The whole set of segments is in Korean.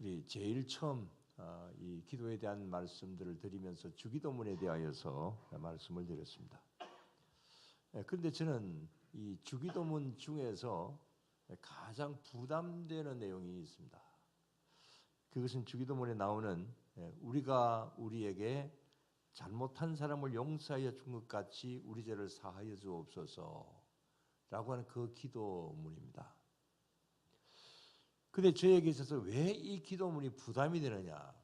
우리 제일 처음 이 기도에 대한 말씀들을 드리면서 주기도문에 대하여서 말씀을 드렸습니다. 그런데 저는 이 주기도문 중에서 가장 부담되는 내용이 있습니다. 그것은 주기도문에 나오는 우리가 우리에게 잘못한 사람을 용서하여 준 것 같이 우리 죄를 사하여 주옵소서 라고 하는 그 기도문입니다. 그런데 저에게 있어서 왜 이 기도문이 부담이 되느냐?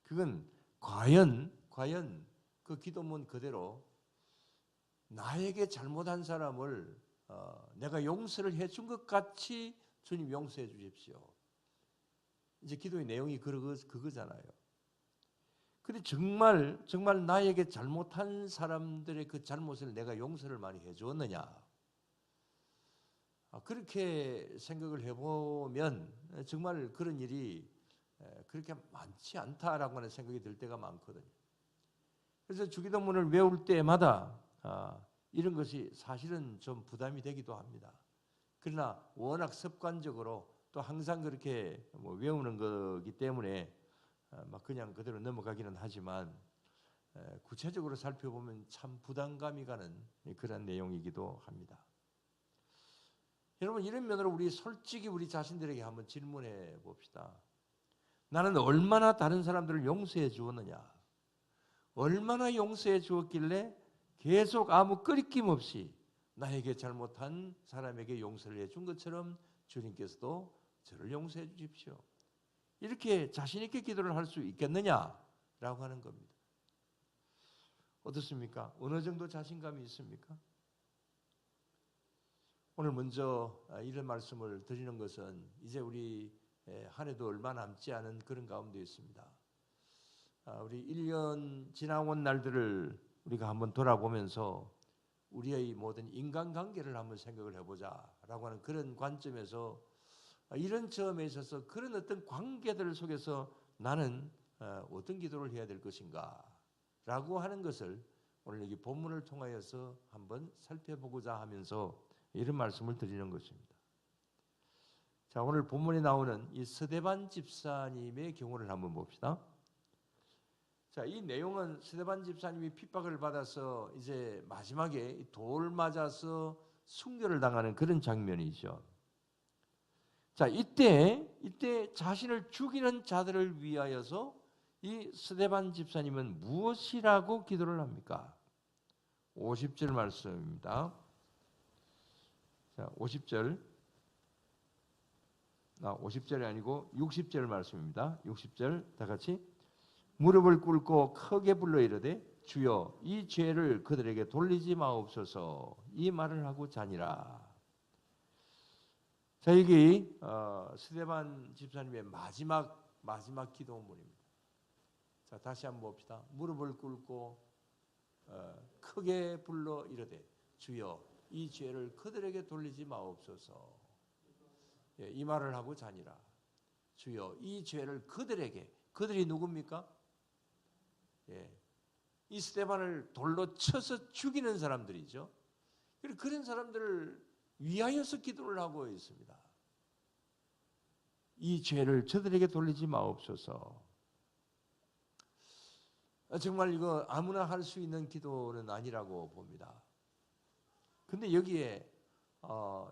그건 과연 그 기도문 그대로 나에게 잘못한 사람을 내가 용서를 해준 것 같이 주님 용서해 주십시오. 이제 기도의 내용이 그거잖아요. 근데 정말 나에게 잘못한 사람들의 그 잘못을 내가 용서를 많이 해주었느냐? 그렇게 생각을 해보면 정말 그런 일이 그렇게 많지 않다라고 하는 생각이 들 때가 많거든요. 그래서 주기도문을 외울 때마다 이런 것이 사실은 좀 부담이 되기도 합니다. 그러나 워낙 습관적으로 또 항상 그렇게 외우는 거기 때문에 막 그냥 그대로 넘어가기는 하지만 구체적으로 살펴보면 참 부담감이 가는 그런 내용이기도 합니다. 여러분, 이런 면으로 우리 솔직히 우리 자신들에게 한번 질문해 봅시다. 나는 얼마나 다른 사람들을 용서해 주었느냐? 얼마나 용서해 주었길래 계속 아무 끄리낌 없이 나에게 잘못한 사람에게 용서를 해준 것처럼 주님께서도 저를 용서해 주십시오. 이렇게 자신 있게 기도를 할 수 있겠느냐라고 하는 겁니다. 어떻습니까? 어느 정도 자신감이 있습니까? 오늘 먼저 이런 말씀을 드리는 것은 이제 우리 한 해도 얼마 남지 않은 그런 가운데 있습니다. 우리 1년 지나온 날들을 우리가 한번 돌아보면서 우리의 모든 인간관계를 한번 생각을 해보자라고 하는 그런 관점에서 이런 점에 있어서 그런 어떤 관계들 속에서 나는 어떤 기도를 해야 될 것인가 라고 하는 것을 오늘 여기 본문을 통하여서 한번 살펴보고자 하면서 이런 말씀을 드리는 것입니다. 자, 오늘 본문에 나오는 이 스데반 집사님의 경우를 한번 봅시다. 자, 이 내용은 스데반 집사님이 핍박을 받아서 이제 마지막에 돌 맞아서 순교를 당하는 그런 장면이죠. 자, 이때 자신을 죽이는 자들을 위하여서 이 스데반 집사님은 무엇이라고 기도를 합니까? 50절 말씀입니다. 자, 50절이 아니고 60절 말씀입니다. 60절 다 같이 무릎을 꿇고 크게 불러 이르되 주여 이 죄를 그들에게 돌리지 마옵소서 이 말을 하고 자니라. 자, 여기 스데반 집사님의 마지막 기도문입니다. 자, 다시 한번 봅시다. 무릎을 꿇고 크게 불러 이르되 주여 이 죄를 그들에게 돌리지 마옵소서. 예, 이 말을 하고 자니라. 주여 이 죄를 그들에게, 그들이 누굽니까? 예, 이 스데반을 돌로 쳐서 죽이는 사람들이죠. 그런 사람들을 위하여서 기도를 하고 있습니다. 이 죄를 저들에게 돌리지 마옵소서. 정말 이거 아무나 할 수 있는 기도는 아니라고 봅니다. 근데 여기에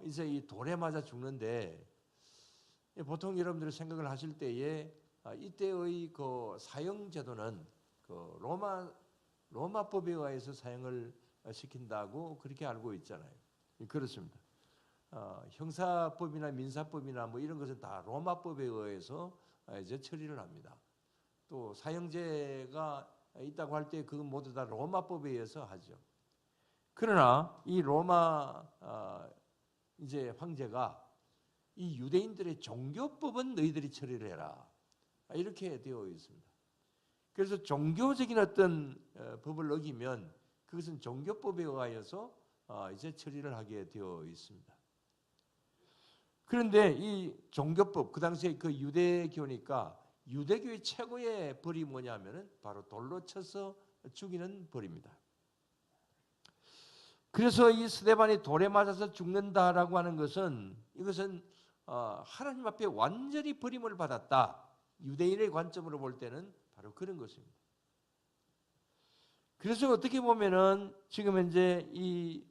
이제 이 돌에 맞아 죽는데 보통 여러분들이 생각을 하실 때에 이때의 그 사형 제도는 그 로마법에 의해서 사형을 시킨다고 그렇게 알고 있잖아요. 그렇습니다. 형사법이나 민사법이나 뭐 이런 것은 다 로마법에 의해서 이제 처리를 합니다. 또 사형제가 있다고 할 때 그건 모두 다 로마법에 의해서 하죠. 그러나 이 로마 이제 황제가 이 유대인들의 종교법은 너희들이 처리를 해라 이렇게 되어 있습니다. 그래서 종교적인 어떤 법을 어기면 그것은 종교법에 의하여서 이제 처리를 하게 되어 있습니다. 그런데 이 종교법, 그 당시에 그 유대교니까 유대교의 최고의 벌이 뭐냐면은 바로 돌로 쳐서 죽이는 벌입니다. 그래서 이 스데반이 돌에 맞아서 죽는다라고 하는 것은 이것은 하나님 앞에 완전히 버림을 받았다. 유대인의 관점으로 볼 때는 바로 그런 것입니다. 그래서 어떻게 보면은 지금 현재 이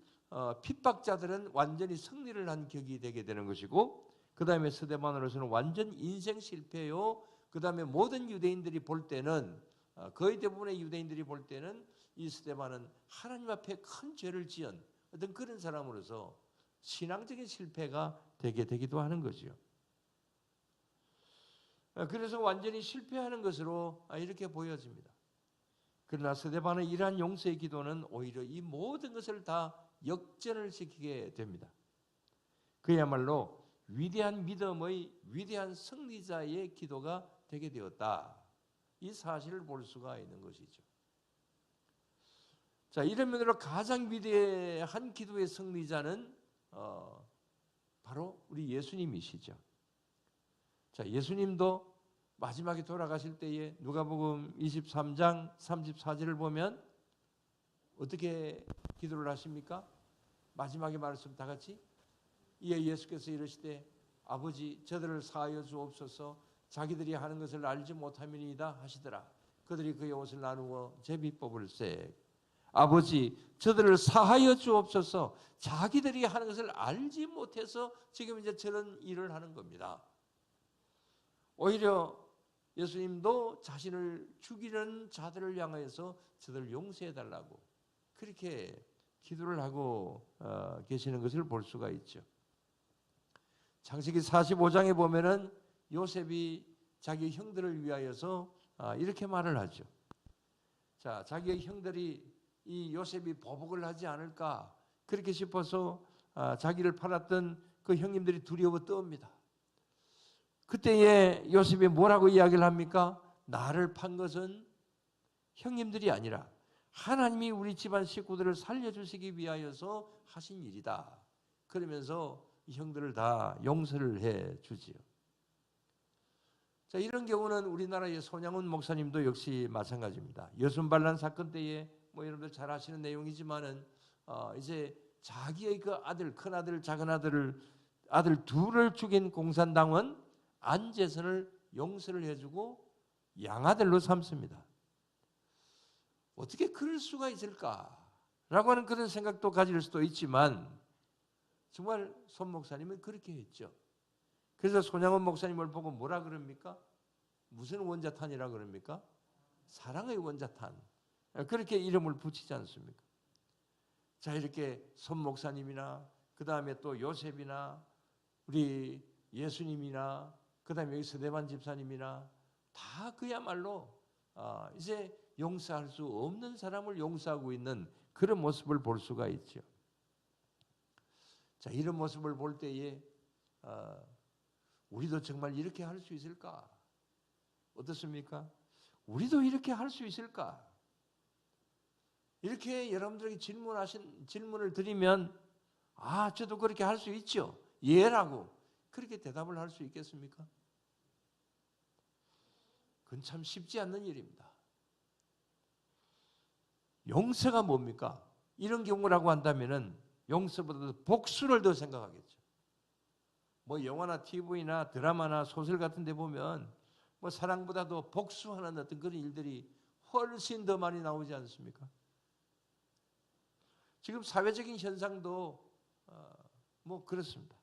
핍박자들은 완전히 승리를 한 격이 되게 되는 것이고, 그 다음에 스데반으로서는 완전 인생 실패요. 그 다음에 모든 유대인들이 볼 때는, 거의 대부분의 유대인들이 볼 때는 이 스데반은 하나님 앞에 큰 죄를 지은 어떤 그런 사람으로서 신앙적인 실패가 되게 되기도 하는 거죠. 그래서 완전히 실패하는 것으로 이렇게 보여집니다. 그러나 스데반의 이러한 용서의 기도는 오히려 이 모든 것을 다 역전을 시키게 됩니다. 그야말로 위대한 믿음의 위대한 승리자의 기도가 되게 되었다. 이 사실을 볼 수가 있는 것이죠. 자, 이런 면으로 가장 위대한 기도의 승리자는 바로 우리 예수님이시죠. 자, 예수님도 마지막에 돌아가실 때에 누가복음 23장 34절을 보면 어떻게 기도를 하십니까? 마지막에 말씀 다 같이. 이에 예수께서 이르시되 아버지 저들을 사하여 주옵소서 자기들이 하는 것을 알지 못함이니이다 하시더라. 그들이 그의 옷을 나누어 제비 뽑을세. 아버지 저들을 사하여 주옵소서 자기들이 하는 것을 알지 못해서 지금 이제 저런 일을 하는 겁니다. 오히려 예수님도 자신을 죽이는 자들을 향하여서 저들을 용서해달라고 그렇게 기도를 하고 계시는 것을 볼 수가 있죠. 창세기 45장에 보면은 요셉이 자기 형들을 위하여서 이렇게 말을 하죠. 자, 자기의 형들이 이 요셉이 보복을 하지 않을까 그렇게 싶어서 자기를 팔았던 그 형님들이 두려워 떱니다. 그때에 요셉이 뭐라고 이야기를 합니까? 나를 판 것은 형님들이 아니라 하나님이 우리 집안 식구들을 살려주시기 위하여서 하신 일이다. 그러면서 이 형들을 다 용서를 해 주지요. 자, 이런 경우는 우리나라의 손양훈 목사님도 역시 마찬가지입니다. 여순반란 사건 때에 뭐 여러분들 잘 아시는 내용이지만은 이제 자기의 그 아들, 큰 아들, 작은 아들 둘을 죽인 공산당은 안재선을 용서를 해주고 양아들로 삼습니다. 어떻게 그럴 수가 있을까라고 하는 그런 생각도 가질 수도 있지만 정말 손 목사님은 그렇게 했죠. 그래서 손양원 목사님을 보고 뭐라 그럽니까? 무슨 원자탄이라 그럽니까? 사랑의 원자탄. 그렇게 이름을 붙이지 않습니까? 자, 이렇게 손 목사님이나 그 다음에 또 요셉이나 우리 예수님이나 그 다음에 여기 스데반 집사님이나 다 그야말로 이제 용서할 수 없는 사람을 용서하고 있는 그런 모습을 볼 수가 있죠. 자, 이런 모습을 볼 때에 우리도 정말 이렇게 할 수 있을까? 어떻습니까? 우리도 이렇게 할 수 있을까? 이렇게 여러분들에게 질문을 드리면 저도 그렇게 할 수 있죠. 예라고 그렇게 대답을 할 수 있겠습니까? 그건 참 쉽지 않는 일입니다. 용서가 뭡니까? 이런 경우라고 한다면은 용서보다도 복수를 더 생각하겠죠. 뭐 영화나 TV나 드라마나 소설 같은 데 보면 뭐 사랑보다도 복수하는 어떤 그런 일들이 훨씬 더 많이 나오지 않습니까? 지금 사회적인 현상도 뭐 그렇습니다.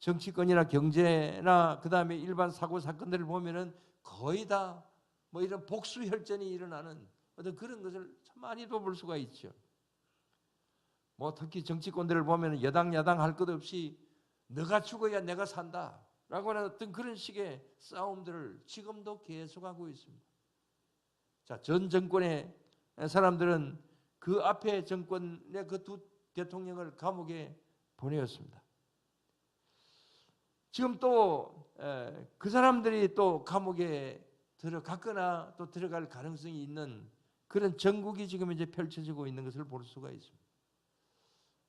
정치권이나 경제나 그 다음에 일반 사고 사건들을 보면은 거의 다 뭐 이런 복수 혈전이 일어나는 어떤 그런 것을 참 많이도 볼 수가 있죠. 뭐 특히 정치권들을 보면은 여당 야당 할 것 없이 너가 죽어야 내가 산다라고 하는 어떤 그런 식의 싸움들을 지금도 계속하고 있습니다. 자, 전 정권의 사람들은 그 앞에 정권의 그 두 대통령을 감옥에 보내었습니다. 지금 또 그 사람들이 또 감옥에 들어갔거나 또 들어갈 가능성이 있는 그런 전국이 지금 이제 펼쳐지고 있는 것을 볼 수가 있습니다.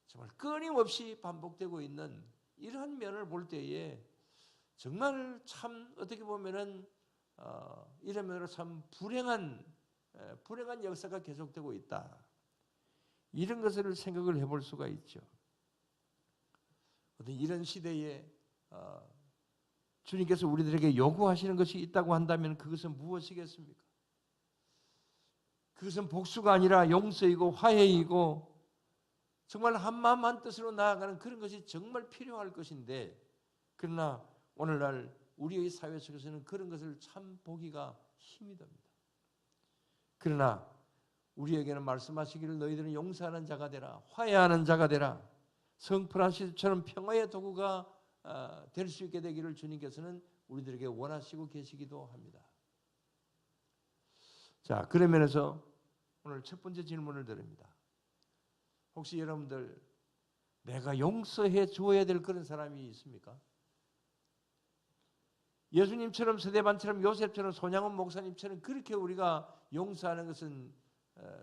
정말 끊임없이 반복되고 있는 이러한 면을 볼 때에 정말 참 어떻게 보면은 이런 면으로 참 불행한 역사가 계속되고 있다. 이런 것을 생각을 해볼 수가 있죠. 어떤 이런 시대에 주님께서 우리들에게 요구하시는 것이 있다고 한다면 그것은 무엇이겠습니까? 그것은 복수가 아니라 용서이고 화해이고 정말 한마음 한뜻으로 나아가는 그런 것이 정말 필요할 것인데, 그러나 오늘날 우리의 사회 속에서는 그런 것을 참 보기가 힘이 듭니다. 그러나 우리에게는 말씀하시기를 너희들은 용서하는 자가 되라, 화해하는 자가 되라, 성 프란시스처럼 평화의 도구가 될 수 있게 되기를 주님께서는 우리들에게 원하시고 계시기도 합니다. 자, 그런 면에서 오늘 첫 번째 질문을 드립니다. 혹시 여러분들 내가 용서해 주어야 될 그런 사람이 있습니까? 예수님처럼 스데반처럼 요셉처럼 손양원 목사님처럼 그렇게 우리가 용서하는 것은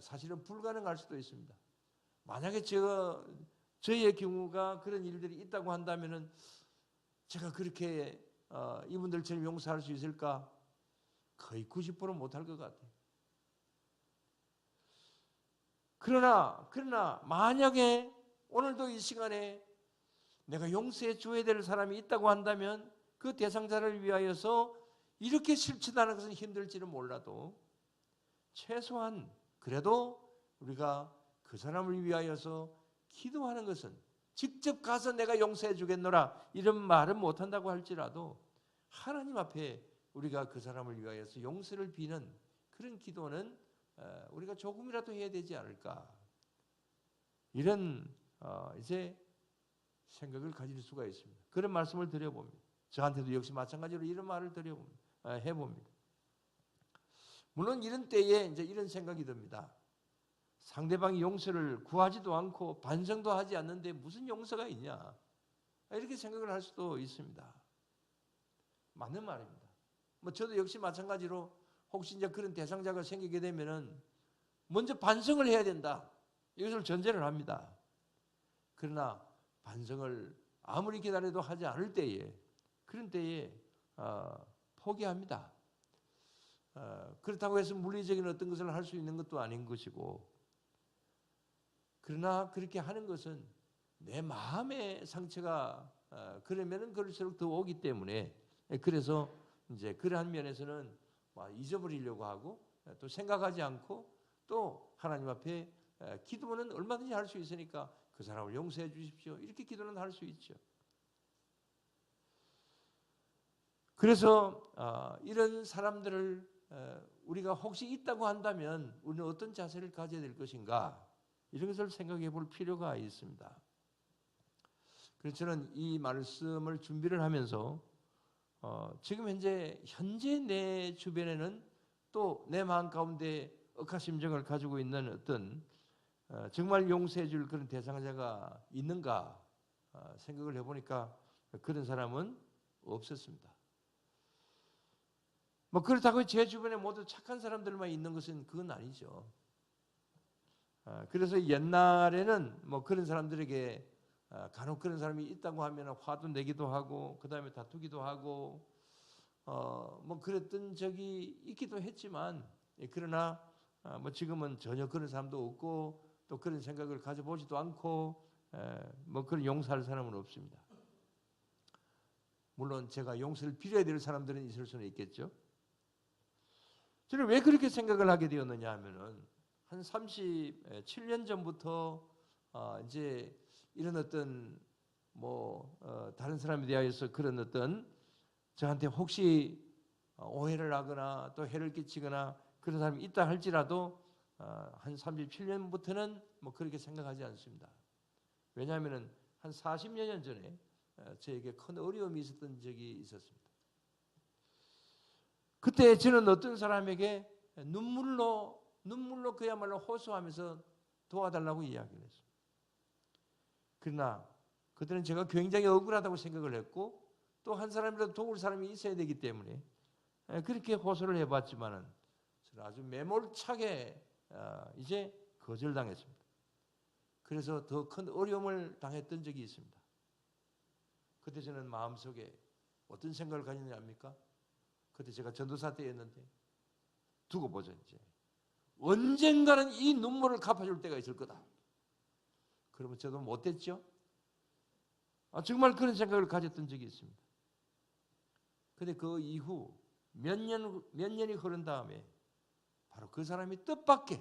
사실은 불가능할 수도 있습니다. 만약에 저의 경우가 그런 일들이 있다고 한다면은 제가 그렇게 이분들처럼 용서할 수 있을까? 거의 90% 못할 것 같아요. 그러나 만약에 오늘도 이 시간에 내가 용서해 줘야 될 사람이 있다고 한다면 그 대상자를 위하여서 이렇게 실천하는 것은 힘들지는 몰라도 최소한 그래도 우리가 그 사람을 위하여서 기도하는 것은, 직접 가서 내가 용서해 주겠노라 이런 말은 못한다고 할지라도 하나님 앞에 우리가 그 사람을 위하여서 용서를 비는 그런 기도는 우리가 조금이라도 해야 되지 않을까, 이런 이제 생각을 가질 수가 있습니다. 그런 말씀을 드려봅니다. 저한테도 역시 마찬가지로 이런 말을 해봅니다. 물론 이런 때에 이제 이런 생각이 듭니다. 상대방이 용서를 구하지도 않고 반성도 하지 않는데 무슨 용서가 있냐, 이렇게 생각을 할 수도 있습니다. 맞는 말입니다. 저도 역시 마찬가지로 혹시 이제 그런 대상자가 생기게 되면은 먼저 반성을 해야 된다, 이것을 전제를 합니다. 그러나 반성을 아무리 기다려도 하지 않을 때에, 그런 때에 포기합니다. 그렇다고 해서 물리적인 어떤 것을 할 수 있는 것도 아닌 것이고, 그러나 그렇게 하는 것은 내 마음의 상처가 그러면은 그럴수록 더 오기 때문에, 그래서 이제 그러한 면에서는 잊어버리려고 하고 또 생각하지 않고 또 하나님 앞에 기도는 얼마든지 할 수 있으니까 그 사람을 용서해 주십시오, 이렇게 기도는 할 수 있죠. 그래서 이런 사람들을 우리가 혹시 있다고 한다면 우리는 어떤 자세를 가져야 될 것인가, 이런 것을 생각해 볼 필요가 있습니다. 그래서 저는 이 말씀을 준비를 하면서 지금 현재 내 주변에는 또 내 마음 가운데 억하심정을 가지고 있는 어떤 정말 용서해 줄 그런 대상자가 있는가 생각을 해보니까 그런 사람은 없었습니다. 그렇다고 제 주변에 모두 착한 사람들만 있는 것은 그건 아니죠. 그래서 옛날에는 그런 사람들에게 간혹 그런 사람이 있다고 하면 화도 내기도 하고 그 다음에 다투기도 하고 그랬던 적이 있기도 했지만, 그러나 지금은 전혀 그런 사람도 없고 또 그런 생각을 가져보지도 않고 그런 용서할 사람은 없습니다. 물론 제가 용서를 빌어야 될 사람들은 있을 수는 있겠죠. 저는 왜 그렇게 생각을 하게 되었느냐 하면은 한 37년 전부터 이제 이런 어떤 다른 사람에 대하여서 그런 어떤 저한테 혹시 오해를 하거나 또 해를 끼치거나 그런 사람이 있다 할지라도 한 37년부터는 그렇게 생각하지 않습니다. 왜냐하면은 한 40여 년 전에 저에게 큰 어려움이 있었던 적이 있었습니다. 그때 저는 어떤 사람에게 눈물로 그야말로 호소하면서 도와달라고 이야기를 했습니다. 그러나 그때는 제가 굉장히 억울하다고 생각을 했고 또 한 사람이라도 도울 사람이 있어야 되기 때문에 그렇게 호소를 해봤지만은 저는 아주 매몰차게 이제 거절당했습니다. 그래서 더 큰 어려움을 당했던 적이 있습니다. 그때 저는 마음속에 어떤 생각을 가졌냐 합니까? 그때 제가 전도사 때였는데 두고 보죠. 이제 언젠가는 이 눈물을 갚아줄 때가 있을 거다. 그러면 저도 못됐죠. 정말 그런 생각을 가졌던 적이 있습니다. 근데 그 이후 몇 년이 흐른 다음에 바로 그 사람이 뜻밖의,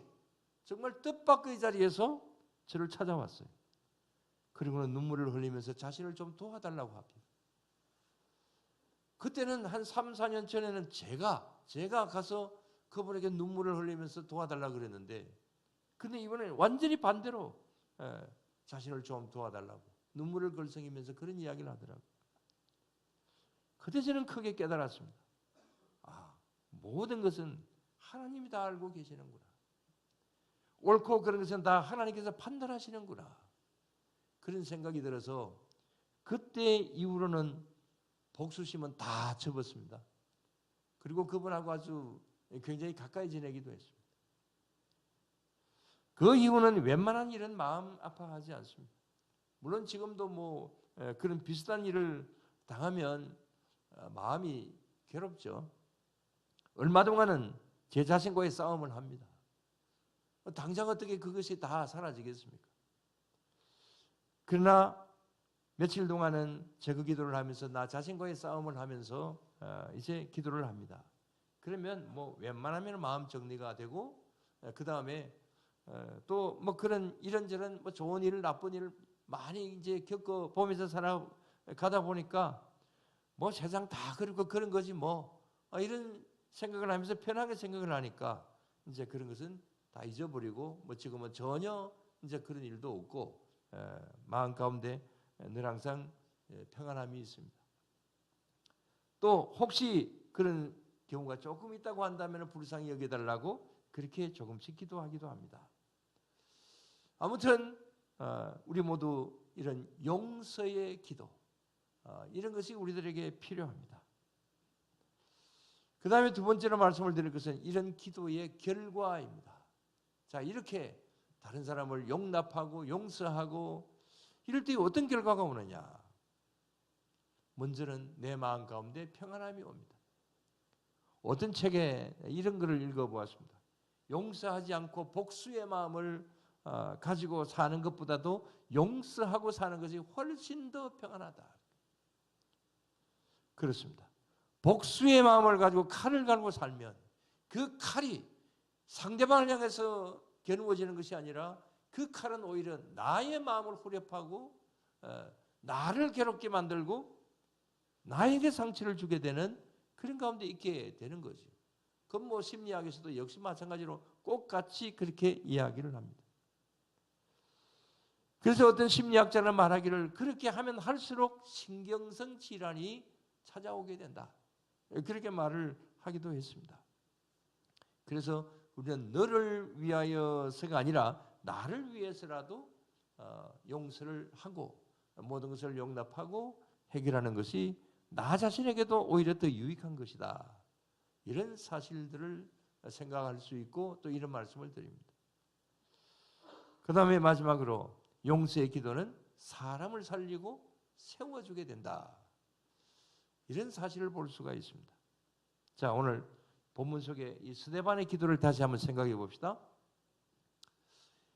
정말 뜻밖의 자리에서 저를 찾아왔어요. 그리고는 눈물을 흘리면서 자신을 좀 도와달라고 합니다. 그때는 한 3, 4년 전에는 제가 가서 그분에게 눈물을 흘리면서 도와달라고 그랬는데, 근데 이번에는 완전히 반대로 자신을 좀 도와달라고 눈물을 걸성이면서 그런 이야기를 하더라고요. 그때 저는 크게 깨달았습니다. 아, 모든 것은 하나님이 다 알고 계시는구나. 옳고 그런 것은 다 하나님께서 판단하시는구나. 그런 생각이 들어서 그때 이후로는 복수심은 다 접었습니다. 그리고 그분하고 아주 굉장히 가까이 지내기도 했습니다. 그 이후는 웬만한 일은 마음 아파하지 않습니다. 물론 지금도 뭐 그런 비슷한 일을 당하면 마음이 괴롭죠. 얼마 동안은 제 자신과의 싸움을 합니다. 당장 어떻게 그것이 다 사라지겠습니까? 그러나 며칠 동안은 제거 기도를 하면서 나 자신과의 싸움을 하면서 이제 기도를 합니다. 그러면 뭐 웬만하면 마음 정리가 되고 그 다음에 또 뭐 그런 이런저런 뭐 좋은 일, 나쁜 일을 많이 이제 겪어 보면서 살아가다 보니까 뭐 세상 다 그렇고 그런 거지 뭐 이런 생각을 하면서 편하게 생각을 하니까 이제 그런 것은 다 잊어버리고 뭐 지금은 전혀 이제 그런 일도 없고 마음 가운데 늘 항상 평안함이 있습니다. 또 혹시 그런 경우가 조금 있다고 한다면 불쌍히 여겨달라고 그렇게 조금씩 기도하기도 합니다. 아무튼 우리 모두 이런 용서의 기도 이런 것이 우리들에게 필요합니다. 그 다음에 두 번째로 말씀을 드릴 것은 이런 기도의 결과입니다. 자, 이렇게 다른 사람을 용납하고 용서하고 이럴 때 어떤 결과가 오느냐? 먼저는 내 마음 가운데 평안함이 옵니다. 어떤 책에 이런 글을 읽어보았습니다. 용서하지 않고 복수의 마음을 가지고 사는 것보다도 용서하고 사는 것이 훨씬 더 평안하다. 그렇습니다. 복수의 마음을 가지고 칼을 갈고 살면 그 칼이 상대방을 향해서 겨누어지는 것이 아니라 그 칼은 오히려 나의 마음을 후렵하고 나를 괴롭게 만들고 나에게 상처를 주게 되는 그런 가운데 있게 되는 거죠. 그건 뭐 심리학에서도 역시 마찬가지로 꼭 같이 그렇게 이야기를 합니다. 그래서 어떤 심리학자는 말하기를 그렇게 하면 할수록 신경성 질환이 찾아오게 된다. 그렇게 말을 하기도 했습니다. 그래서 우리는 너를 위하여서가 아니라 나를 위해서라도 용서를 하고 모든 것을 용납하고 해결하는 것이 나 자신에게도 오히려 더 유익한 것이다. 이런 사실들을 생각할 수 있고 또 이런 말씀을 드립니다. 그 다음에 마지막으로 용서의 기도는 사람을 살리고 세워주게 된다. 이런 사실을 볼 수가 있습니다. 자, 오늘 본문 속에 이 스데반의 기도를 다시 한번 생각해 봅시다.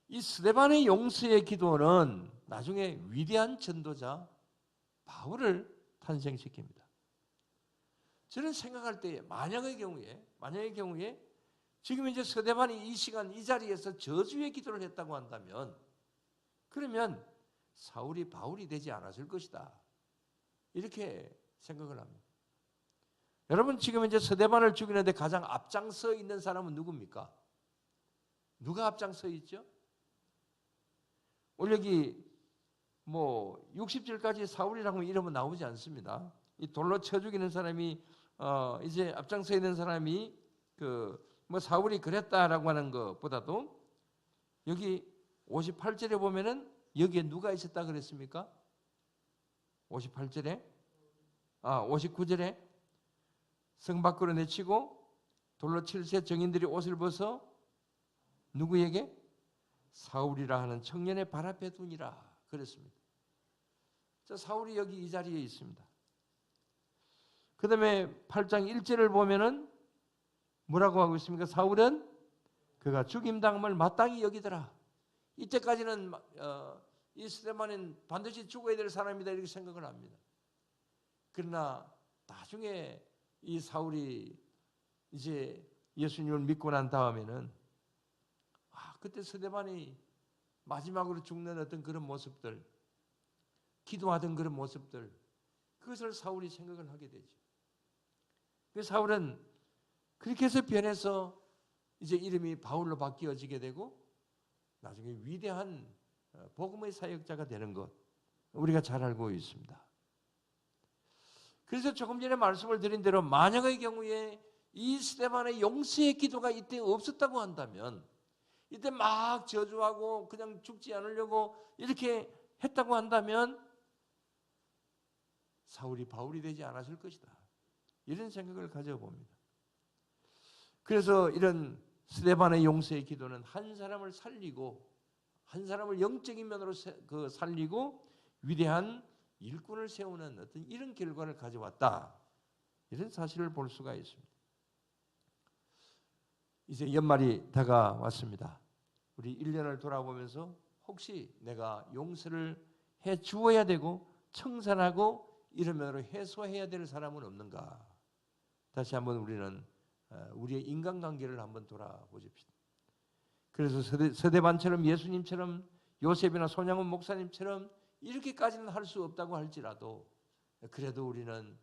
이 스데반의 용서의 기도는 나중에 위대한 전도자 바울을 탄생시킵니다. 저는 생각할 때 만약의 경우에 지금 이제 스데반이 이 시간 이 자리에서 저주의 기도를 했다고 한다면 그러면 사울이 바울이 되지 않았을 것이다. 이렇게 생각을 합니다. 여러분 지금 이제 스데반을 죽이는데 가장 앞장서 있는 사람은 누굽니까? 누가 앞장서 있죠? 오늘 여기 뭐 60절까지 사울이라고 이름은 나오지 않습니다. 이 돌로 쳐 죽이는 사람이 이제 앞장서 있는 사람이 뭐 사울이 그랬다라고 하는 것보다도 여기 58절에 보면은 여기에 누가 있었다 그랬습니까? 58절에 59절에 성 밖으로 내치고 돌로 칠세 정인들이 옷을 벗어 누구에게? 사울이라 하는 청년의 발 앞에 두니라 그랬습니다. 자, 사울이 여기 이 자리에 있습니다. 그 다음에 8장 1절을 보면은 뭐라고 하고 있습니까? 사울은 그가 죽임당함을 마땅히 여기더라. 이때까지는 이 스데반은 반드시 죽어야 될 사람이다 이렇게 생각을 합니다. 그러나 나중에 이 사울이 이제 예수님을 믿고 난 다음에는 그때 스데반이 마지막으로 죽는 어떤 그런 모습들, 기도하던 그런 모습들, 그것을 사울이 생각을 하게 되죠. 그 사울은 그렇게 해서 변해서 이제 이름이 바울로 바뀌어지게 되고 나중에 위대한 복음의 사역자가 되는 것 우리가 잘 알고 있습니다. 그래서 조금 전에 말씀을 드린 대로 만약의 경우에 이 스데반의 용서의 기도가 이때 없었다고 한다면, 이때 막 저주하고 그냥 죽지 않으려고 이렇게 했다고 한다면 사울이 바울이 되지 않았을 것이다. 이런 생각을 가져봅니다. 그래서 이런 스데반의 용서의 기도는 한 사람을 살리고, 한 사람을 영적인 면으로 살리고 위대한 일꾼을 세우는 어떤 이런 결과를 가져왔다. 이런 사실을 볼 수가 있습니다. 이제 연말이 다가왔습니다. 우리 1년을 돌아보면서 혹시 내가 용서를 해 주어야 되고 청산하고 이런 면으로 해소해야 될 사람은 없는가? 다시 한번 우리는 우리의 인간관계를 한번 돌아보십시다. 그래서 서대반처럼 예수님처럼 요셉이나 손양훈 목사님처럼 이렇게까지는 할 수 없다고 할지라도 그래도 우리는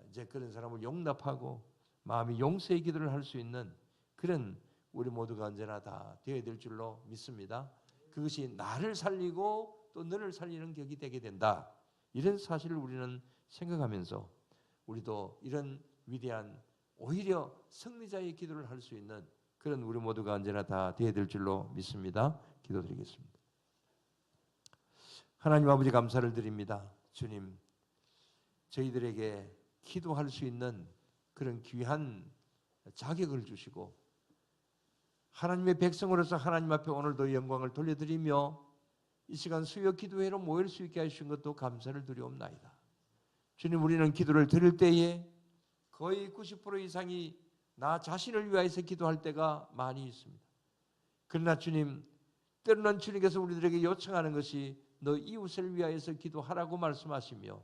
이제 그런 사람을 용납하고 마음이 용서의 기도를 할 수 있는 그런 우리 모두가 언제나 다 되어야 될 줄로 믿습니다. 그것이 나를 살리고 또 너를 살리는 격이 되게 된다. 이런 사실을 우리는 생각하면서 우리도 이런 위대한 오히려 승리자의 기도를 할 수 있는 그런 우리 모두가 언제나 다 되어야 될 줄로 믿습니다. 기도드리겠습니다. 하나님 아버지 감사를 드립니다. 주님, 저희들에게 기도할 수 있는 그런 귀한 자격을 주시고 하나님의 백성으로서 하나님 앞에 오늘도 영광을 돌려드리며 이 시간 수요 기도회로 모일 수 있게 하신 것도 감사를 드리옵나이다. 주님, 우리는 기도를 드릴 때에 거의 90% 이상이 나 자신을 위하여서 기도할 때가 많이 있습니다. 그러나 주님, 때로는 주님께서 우리들에게 요청하는 것이 너 이웃을 위하여서 기도하라고 말씀하시며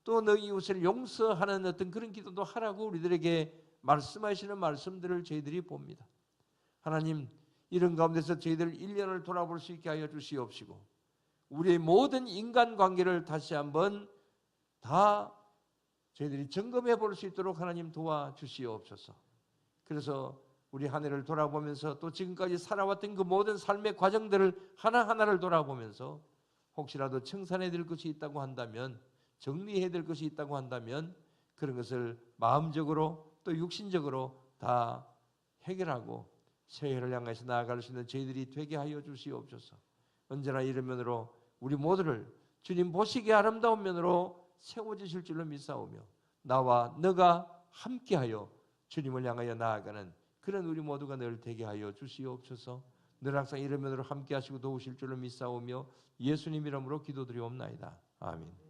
또 너 이웃을 용서하는 어떤 그런 기도도 하라고 우리들에게 말씀하시는 말씀들을 저희들이 봅니다. 하나님, 이런 가운데서 저희들 1년을 돌아볼 수 있게 하여 주시옵시고 우리의 모든 인간관계를 다시 한번 다 저희들이 점검해 볼 수 있도록 하나님 도와주시옵소서. 그래서 우리 한 해를 돌아보면서 또 지금까지 살아왔던 그 모든 삶의 과정들을 하나하나를 돌아보면서 혹시라도 청산해야 될 것이 있다고 한다면, 정리해야 될 것이 있다고 한다면 그런 것을 마음적으로 또 육신적으로 다 해결하고 새해를 향해서 나아갈 수 있는 저희들이 되게 하여 주시옵소서. 언제나 이런 면으로 우리 모두를 주님 보시기에 아름다운 면으로 세워주실 줄로 믿사오며 나와 너가 함께하여 주님을 향하여 나아가는 그런 우리 모두가 늘 되게 하여 주시옵소서. 늘 항상 이런 면으로 함께하시고 도우실 줄로 믿사오며 예수님 이름으로 기도드리옵나이다. 아멘.